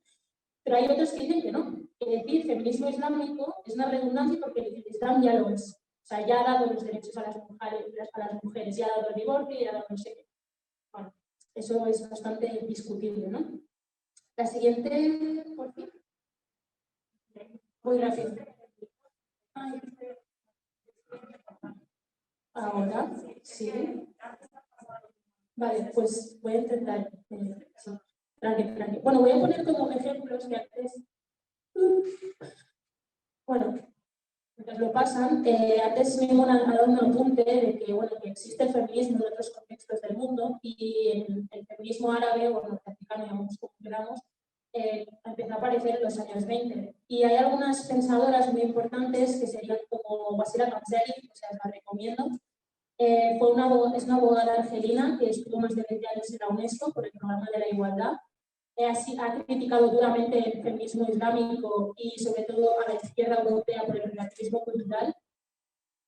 Pero hay otros que dicen que no, que decir feminismo islámico es una redundancia porque el Islam ya lo es. O sea, ya ha dado los derechos a las mujeres, ya ha dado el divorcio, ya ha dado no sé qué. Bueno, eso es bastante discutible, ¿no? La siguiente, por fin. Muy rápido. Ahora, sí. Vale, pues voy a intentar. Sí. Tranqui. Bueno, voy a poner como ejemplos que antes. Bueno, mientras lo pasan, antes mismo han dado un apunte de que, bueno, que existe el feminismo en otros contextos del mundo, y el feminismo árabe, o norteamericano, llamamos como queramos, empezó a aparecer en los años 20. Y hay algunas pensadoras muy importantes que serían como Wasila Kamseri, o sea, la recomiendo. Es una abogada argelina que estuvo más de 20 años en la UNESCO por el programa de la igualdad. Ha criticado duramente el feminismo islámico y sobre todo a la izquierda europea por el relativismo cultural.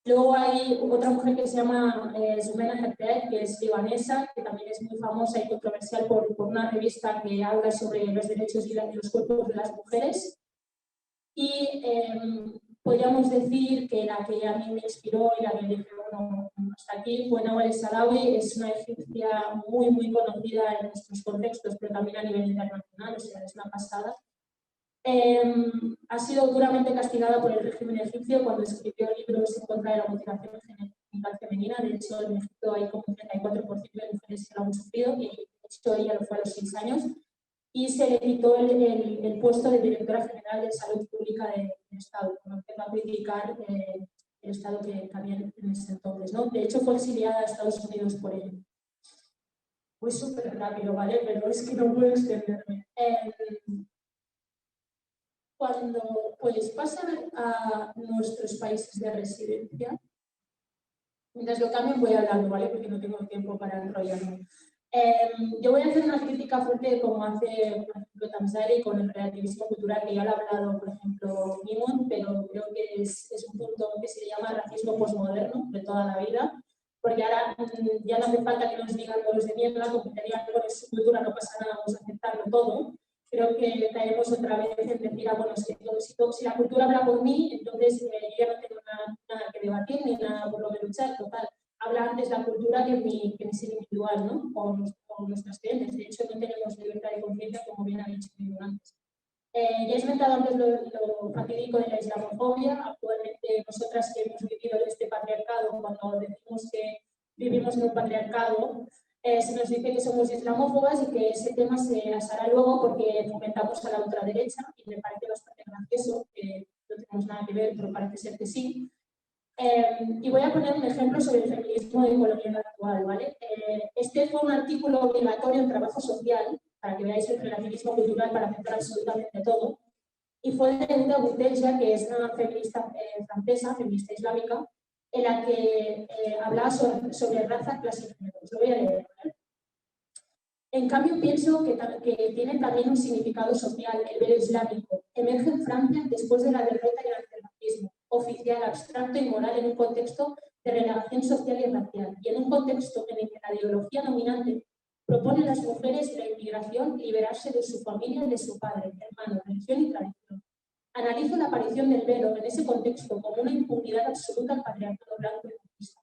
Luego hay otra mujer que se llama Zoumena Hatteh, que es libanesa, que también es muy famosa y controversial por una revista que habla sobre los derechos y los cuerpos de las mujeres. Y podríamos decir que la que a mí me inspiró y la que dije, bueno, hasta aquí fue Nawal el-Saadawi. Es una egipcia muy, muy conocida en nuestros contextos, pero también a nivel internacional, o sea, es una pasada. Ha sido duramente castigada por el régimen egipcio cuando escribió libros en contra de la mutilación genital femenina. De hecho, en Egipto hay como un 34% de mujeres que lo han sufrido, y de hecho ella lo fue a los 6 años. Y se le quitó el puesto de directora general de Salud Pública del Estado, cuando empezó a criticar el Estado que había en ese entonces, ¿no? De hecho, fue exiliada a Estados Unidos por ello. Fue súper rápido, ¿vale? Pero es que no puedo extenderme. Cuando pues pasan a nuestros países de residencia, mientras lo cambien voy hablando, ¿vale? Porque no tengo tiempo para enrollarme. Yo voy a hacer una crítica fuerte como hace, por ejemplo, Tamsari con el relativismo cultural, que ya lo ha hablado, por ejemplo, Mimon, pero creo que es un punto que se llama racismo posmoderno de toda la vida, porque ahora ya no hace falta que nos digan los de mierda, como que digan con su cultura no pasa nada, vamos a aceptarlo todo. Creo que caemos otra vez en decir, bueno, si la cultura habla por mí, entonces yo ya no tengo nada que debatir ni nada por lo que luchar, total. Habla antes la cultura que mi ser individual, ¿no? O nuestras creencias. De hecho, no tenemos libertad de conciencia, como bien ha dicho antes. Ya he comentado antes lo fatídico de la islamofobia. Actualmente, nosotras que hemos vivido en este patriarcado, cuando decimos que vivimos en un patriarcado, se nos dice que somos islamófobas y que ese tema se asará luego porque fomentamos a la ultraderecha, y me parece bastante gracioso, que no tenemos nada que ver, pero parece ser que sí. Y voy a poner un ejemplo sobre el feminismo de colonial actual, ¿vale? Este fue un artículo obligatorio en trabajo social, para que veáis el relativismo cultural para aceptar absolutamente todo, y fue de Huda Butelja, que es una feminista francesa, feminista islámica, en la que hablaba sobre raza, clase y género. Os lo voy a leer, ¿vale? En cambio, pienso que tiene también un significado social el velo islámico. Emerge en Francia después de la derrota y el antirracismo. oficial, abstracto y moral en un contexto de relegación social y racial, y en un contexto en el que la ideología dominante propone a las mujeres de la inmigración liberarse de su familia, de su padre, hermano, religión y tradición. Analizo la aparición del velo en ese contexto como una impunidad absoluta al patriarcado blanco y racista.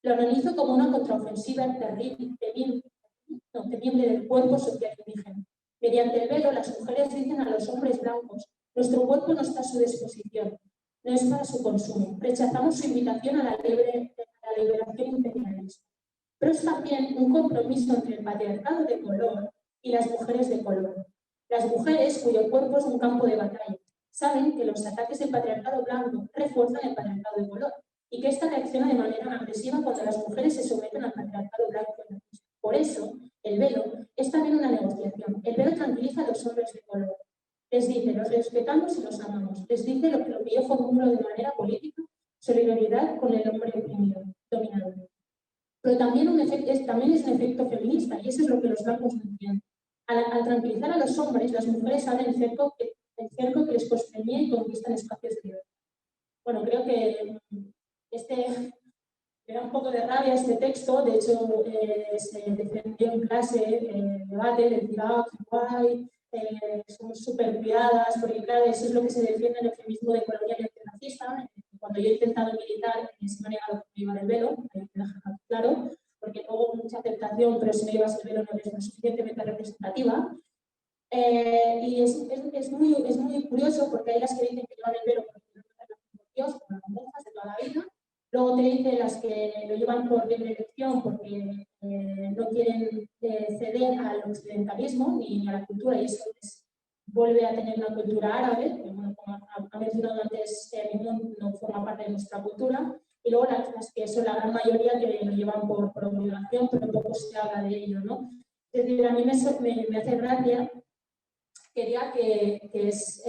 Lo analizo como una contraofensiva temible del cuerpo social indígena. Mediante el velo, las mujeres dicen a los hombres blancos: nuestro cuerpo no está a su disposición, no es para su consumo. Rechazamos su invitación a la liberación imperialista. Pero es también un compromiso entre el patriarcado de color y las mujeres de color. Las mujeres, cuyo cuerpo es un campo de batalla, saben que los ataques del patriarcado blanco refuerzan el patriarcado de color y que esta reacciona de manera agresiva cuando las mujeres se someten al patriarcado blanco. Por eso, el velo es también una negociación. El velo tranquiliza a los hombres de color. Les dice: los respetamos y los amamos. Les dice lo que yo formulo de manera política: solidaridad con el hombre oprimido, dominado. Pero también, también es un efecto feminista, y eso es lo que los blancos no entienden. Al tranquilizar a los hombres, las mujeres abren el cerco que les constreñía y conquistan espacios de libertad. Bueno, creo que me da un poco de rabia este texto. De hecho, se defendió en clase debate, decir: qué guay, somos súper cuidadas, porque claro, eso es lo que se defiende en el feminismo de colonial y antirracista. Cuando yo he intentado militar, se me ha negado que me llevar el velo, claro, porque luego mucha aceptación, pero si no llevas el velo no eres lo suficientemente representativa. Y es muy curioso, porque hay las que dicen que llevan el velo porque no están con Dios, como las monjas de toda la vida. Luego te dicen las que lo llevan por libre elección porque no quieren ceder al occidentalismo ni a la cultura, y eso vuelve a tener una cultura árabe, que, bueno, como ha mencionado antes, no forma parte de nuestra cultura. Y luego las que son la gran mayoría que lo llevan por obligación, pero poco se habla de ello, ¿no? Es decir, a mí me hace gracia que diga que es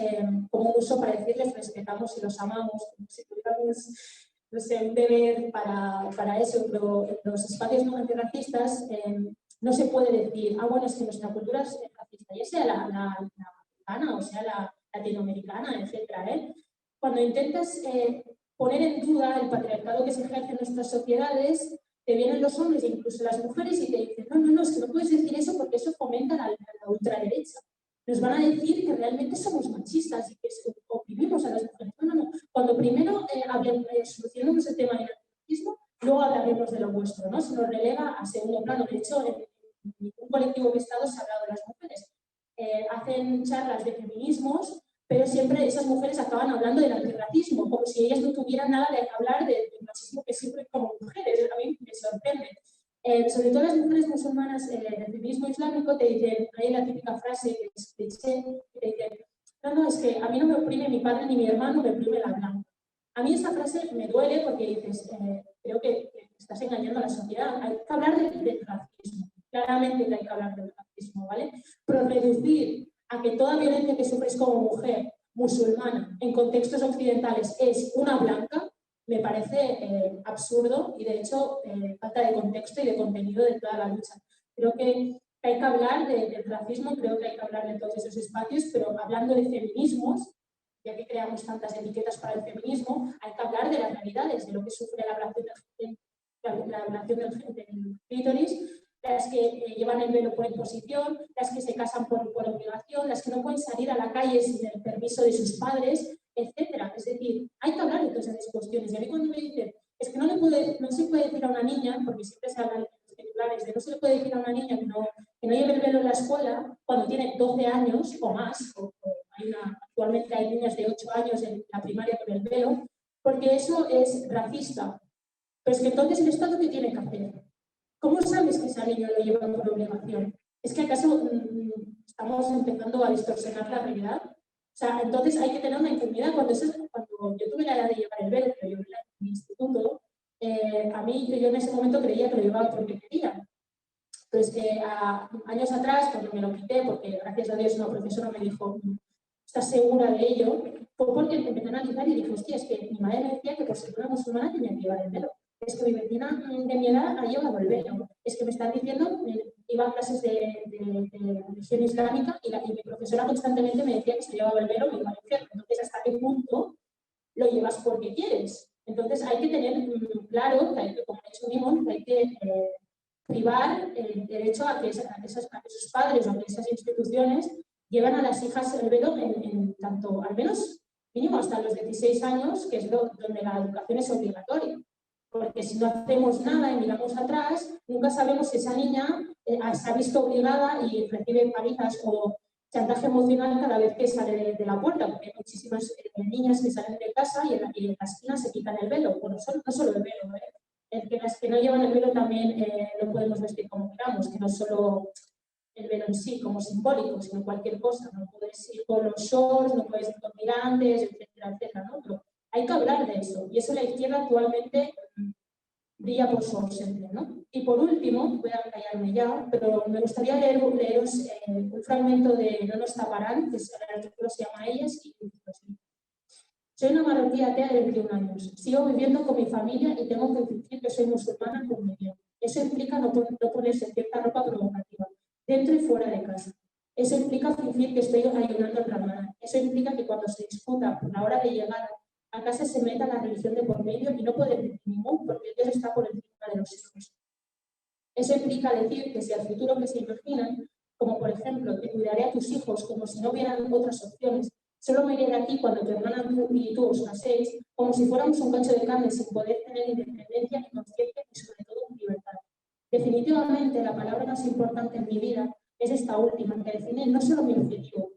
como un uso para decirles respetamos y los amamos, como si tuviéramos, no sé, un deber para eso. Pero en los espacios no antirracistas no se puede decir: bueno, es que nuestra cultura es racista, ya sea la americana o sea la latinoamericana, etc. Cuando intentas poner en duda el patriarcado que se ejerce en nuestras sociedades, te vienen los hombres e incluso las mujeres y te dicen: no, es que no puedes decir eso porque eso fomenta la ultraderecha. Nos van a decir que realmente somos machistas y que oprimimos a las mujeres. No. Cuando primero solucionemos el tema del racismo, luego hablaremos de lo vuestro, ¿no? Se nos relega a segundo plano. De hecho, en ningún colectivo que he estado se ha hablado de las mujeres. Hacen charlas de feminismos, pero siempre esas mujeres acaban hablando del antirracismo, como si ellas no tuvieran nada de hablar del machismo que siempre como mujeres. A mí me sorprende. Sobre todo las mujeres musulmanas del feminismo islámico te dicen, hay la típica frase que es cliché, que te dicen: no, es que a mí no me oprime mi padre ni mi hermano, me oprime la blanca. A mí esa frase me duele porque dices, creo que estás engañando a la sociedad. Hay que hablar del racismo, claramente hay que hablar del racismo, ¿vale? Pero reducir a que toda violencia que sufres como mujer musulmana en contextos occidentales es una blanca, me parece absurdo y, de hecho, falta de contexto y de contenido de toda la lucha. Creo que hay que hablar del racismo, creo que hay que hablar de todos esos espacios, pero hablando de feminismos, ya que creamos tantas etiquetas para el feminismo, hay que hablar de las realidades, de lo que sufre la ablación del clítoris, las que llevan el velo por imposición, las que se casan por obligación, las que no pueden salir a la calle sin el permiso de sus padres, etcétera. Es decir, hay que hablar de todas esas cuestiones. Y a mí cuando me dicen, es que no se puede decir a una niña, porque siempre se habla en los titulares de no se le puede decir a una niña que no lleve el velo en la escuela cuando tiene 12 años o más, actualmente hay niñas de 8 años en la primaria con el velo, porque eso es racista. Pero es que entonces el Estado, ¿qué tiene que hacer? ¿Cómo sabes que esa niña lo lleva por obligación? ¿Es que acaso estamos empezando a distorsionar la realidad? O sea, entonces hay que tener una intimidad. Cuando yo tuve la edad de llevar el velo, pero yo en mi instituto, a mí yo en ese momento creía que lo llevaba porque quería. Pero es que años atrás, cuando me lo quité, porque gracias a Dios una profesora me dijo, ¿estás segura de ello? Fue porque empecé a analizar y dije, hostia, es que mi madre me decía que por ser una musulmana tenía que llevar el velo. Es que mi vecina de mi edad ha llevado el velo. Es que me están diciendo, iba a clases de religión islámica y mi profesora constantemente me decía que se llevaba el velo y iba al infierno. Entonces, ¿hasta qué punto lo llevas porque quieres. Entonces hay que tener claro, que hay que, como ha dicho Mimon, que hay que privar el derecho a que esos padres o a que esas instituciones lleven a las hijas el velo en tanto, al menos mínimo hasta los 16 años, que es donde la educación es obligatoria. Porque si no hacemos nada y miramos atrás, nunca sabemos si esa niña se ha visto obligada y recibe palizas o chantaje emocional cada vez que sale de la puerta, porque hay muchísimas niñas que salen de casa y en la esquina se quitan el velo. Bueno, no solo el velo, las que no llevan el velo también lo podemos vestir como queramos, que no solo el velo en sí como simbólico, sino cualquier cosa. No puedes ir con los shorts, no puedes ir con tirantes, etcétera, etcétera, ¿no? Pero hay que hablar de eso, y eso la izquierda actualmente brilla por su ausencia, ¿no? Y por último, voy a callarme ya, pero me gustaría leeros un fragmento de No nos taparán, que el artículo se llama Ellas y soy una marroquí atea de 21 años. Sigo viviendo con mi familia y tengo que decir que soy musulmana por mi bien. Eso implica no ponerse cierta ropa provocativa, dentro y fuera de casa. Eso implica fingir que estoy ayunando en Ramadán. Eso implica que cuando se discuta por la hora de llegar a casa se meta la religión de por medio y no puede decir ningún porque Dios está por encima de los hijos. Eso implica decir que si al futuro que se imaginan, como por ejemplo, te cuidaré a tus hijos como si no hubieran otras opciones, solo me iré de aquí cuando tu hermana y tú os caséis, como si fuéramos un cacho de carne sin poder tener independencia ni conciencia y sobre todo libertad. Definitivamente la palabra más importante en mi vida es esta última, que define no solo mi objetivo,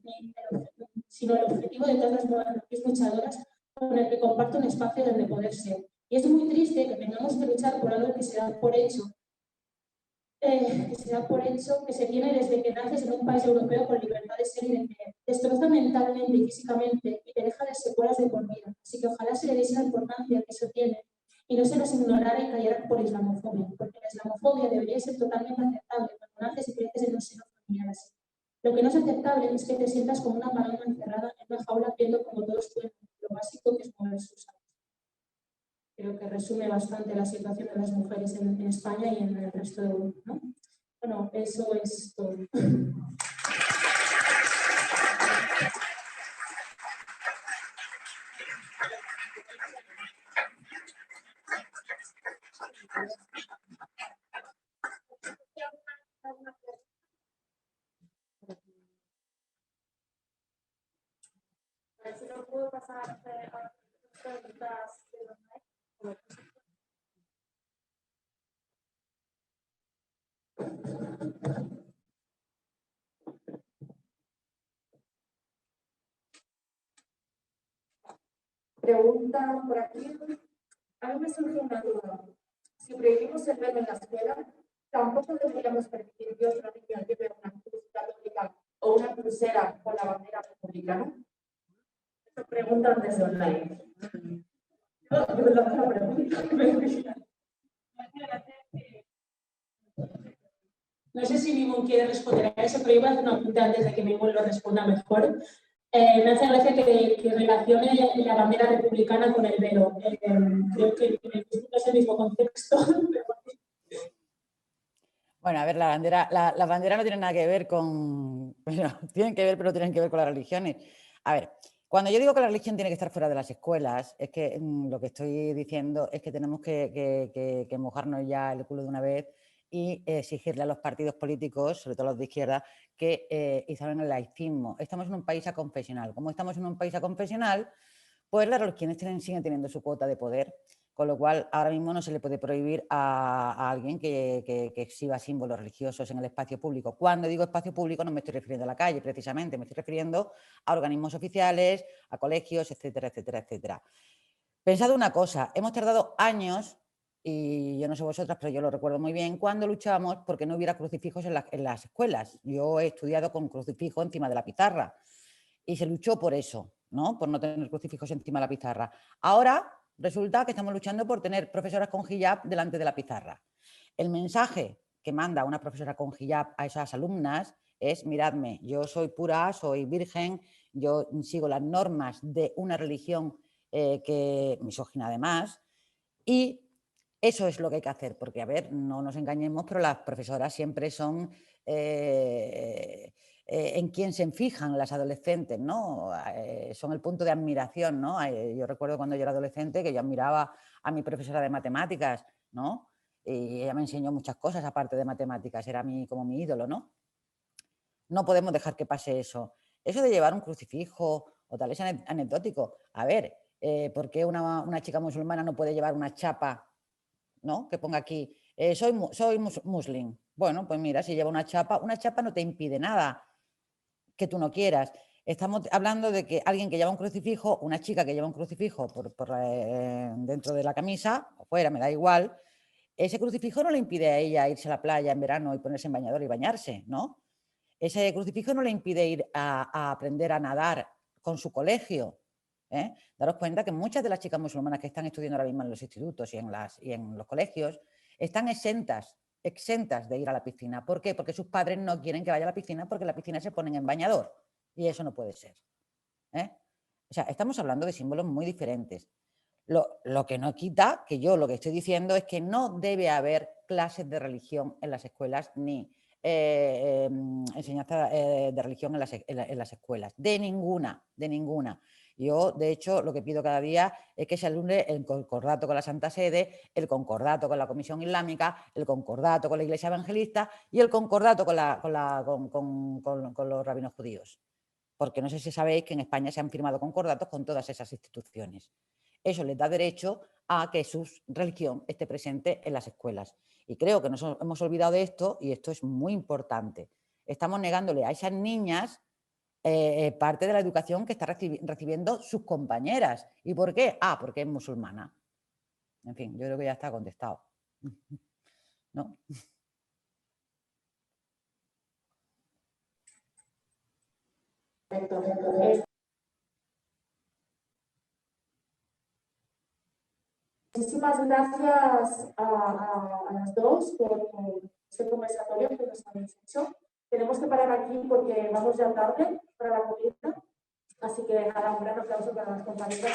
sino el objetivo de todas las luchadoras con el que comparto un espacio donde poder ser. Y es muy triste que tengamos que luchar por algo que se da por hecho, que se tiene desde que naces en un país europeo con libertad de ser y de creer. Destroza mentalmente y físicamente y te deja de secuelas de por vida. Así que ojalá se le diese la importancia que eso tiene y no se nos ignorara y callara por islamofobia, porque la islamofobia debería ser totalmente aceptable cuando naces y creces en un seno familiar así. Lo que no es aceptable es que te sientas como una paloma encerrada en una jaula viendo como todos pueden lo básico que es mover sus alas. Creo que resume bastante la situación de las mujeres en España y en el resto de Europa, ¿no? Bueno, eso es todo. A ver si no puedo pasar a preguntas de los maestros. Pregunta por aquí. A mí me surge una duda. Si prohibimos el velo en la escuela, tampoco deberíamos permitir que otra niña lleve una cruz católica o una crucera con la bandera republicana. Esta pregunta desde online. No sé si Mimon quiere responder a eso, pero yo voy a hacer una pregunta antes de que Mimon lo responda mejor. Me hace gracia que relacione la bandera republicana con el velo. Creo que no es el mismo contexto. Bueno, a ver, la bandera no tiene nada que ver con... Bueno, tienen que ver, pero no tienen que ver con las religiones. A ver, cuando yo digo que la religión tiene que estar fuera de las escuelas, es que lo que estoy diciendo es que tenemos que mojarnos ya el culo de una vez y exigirle a los partidos políticos, sobre todo los de izquierda, que instauren el laicismo. Estamos en un país aconfesional. Como estamos en un país aconfesional, pues las religiones siguen teniendo su cuota de poder, con lo cual ahora mismo no se le puede prohibir a alguien que exhiba símbolos religiosos en el espacio público. Cuando digo espacio público no me estoy refiriendo a la calle, precisamente, me estoy refiriendo a organismos oficiales, a colegios, etcétera, etcétera, etcétera. Pensad una cosa, hemos tardado años, y yo no sé vosotras, pero yo lo recuerdo muy bien, cuando luchábamos porque no hubiera crucifijos en las escuelas. Yo he estudiado con crucifijo encima de la pizarra y se luchó por eso, ¿no? Por no tener crucifijos encima de la pizarra. Ahora resulta que estamos luchando por tener profesoras con hijab delante de la pizarra. El mensaje que manda una profesora con hijab a esas alumnas es: miradme, yo soy pura, soy virgen, yo sigo las normas de una religión que misógina además, y eso es lo que hay que hacer, porque, a ver, no nos engañemos, pero las profesoras siempre son en quién se fijan las adolescentes, ¿no? Son el punto de admiración, ¿no? Yo recuerdo cuando yo era adolescente que yo admiraba a mi profesora de matemáticas, ¿no? Y ella me enseñó muchas cosas aparte de matemáticas, era como mi ídolo, ¿no? No podemos dejar que pase eso. Eso de llevar un crucifijo o tal es anecdótico. A ver, ¿por qué una chica musulmana no puede llevar una chapa, ¿no? Que ponga aquí, soy muslim. Bueno, pues mira, si lleva una chapa no te impide nada que tú no quieras. Estamos hablando de que alguien que lleva un crucifijo, una chica que lleva un crucifijo dentro de la camisa, o fuera, me da igual, ese crucifijo no le impide a ella irse a la playa en verano y ponerse en bañador y bañarse, ¿no? Ese crucifijo no le impide ir a aprender a nadar con su colegio. Daros cuenta que muchas de las chicas musulmanas que están estudiando ahora mismo en los institutos y en los colegios están exentas de ir a la piscina. ¿Por qué? Porque sus padres no quieren que vaya a la piscina porque en la piscina se ponen en bañador y eso no puede ser. O sea, estamos hablando de símbolos muy diferentes. Lo que no quita que yo lo que estoy diciendo es que no debe haber clases de religión en las escuelas ni enseñanza de religión en las escuelas, de ninguna. Yo, de hecho, lo que pido cada día es que se alumne el concordato con la Santa Sede, el concordato con la Comisión Islámica, el concordato con la Iglesia Evangelista y el concordato con los rabinos judíos. Porque no sé si sabéis que en España se han firmado concordatos con todas esas instituciones. Eso les da derecho a que su religión esté presente en las escuelas. Y creo que nos hemos olvidado de esto y esto es muy importante. Estamos negándole a esas niñas parte de la educación que están recibiendo sus compañeras. ¿Y por qué? Porque es musulmana. En fin, yo creo que ya está contestado. ¿No? Muchísimas gracias a las dos por este conversatorio que nos habéis hecho. Tenemos que parar aquí porque vamos ya tarde para la comida, así que nada, un gran aplauso para las compañeras.